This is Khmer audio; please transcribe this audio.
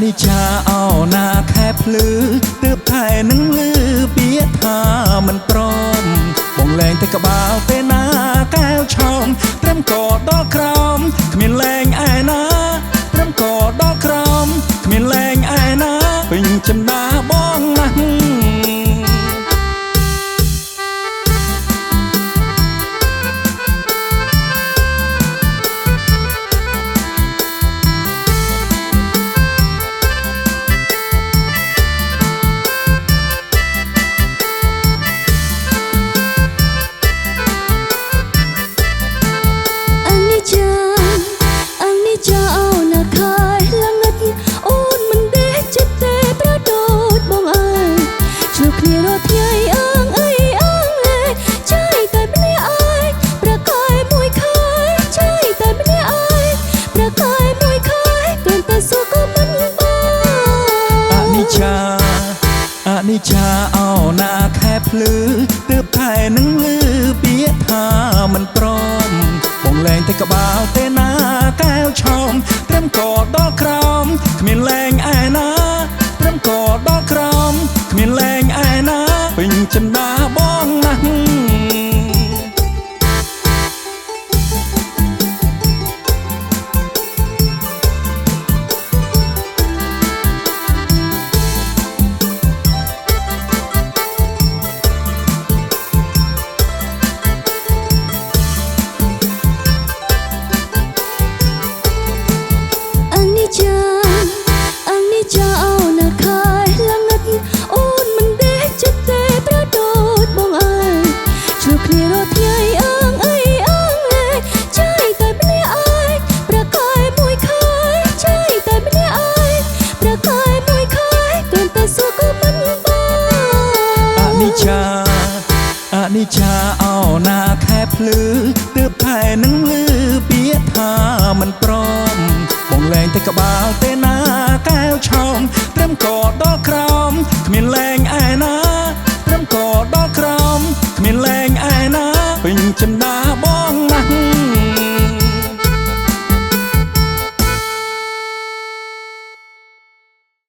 និច្ចាអោណាខែភ្លឺទើបថែនឹងលឺពាក្យថាមិនព្រមបងលែងតែក្បាលពេលណាកែវឆោមត្រឹមកដល់ក្រោមគ្មានលែងឯណាត្រឹមកដល់ក្រោមគ្មានលែងឯណាពេញចំណាបងណាស់អនិច្ចាអោណាខែភ្លឺទើបថែនឹងលឺពាក្យថាមិនព្រមបងលែងតែក្បាលទេណាកែវឆោមត្រឹមកដល់ក្រោមគ្មានលែងឯណា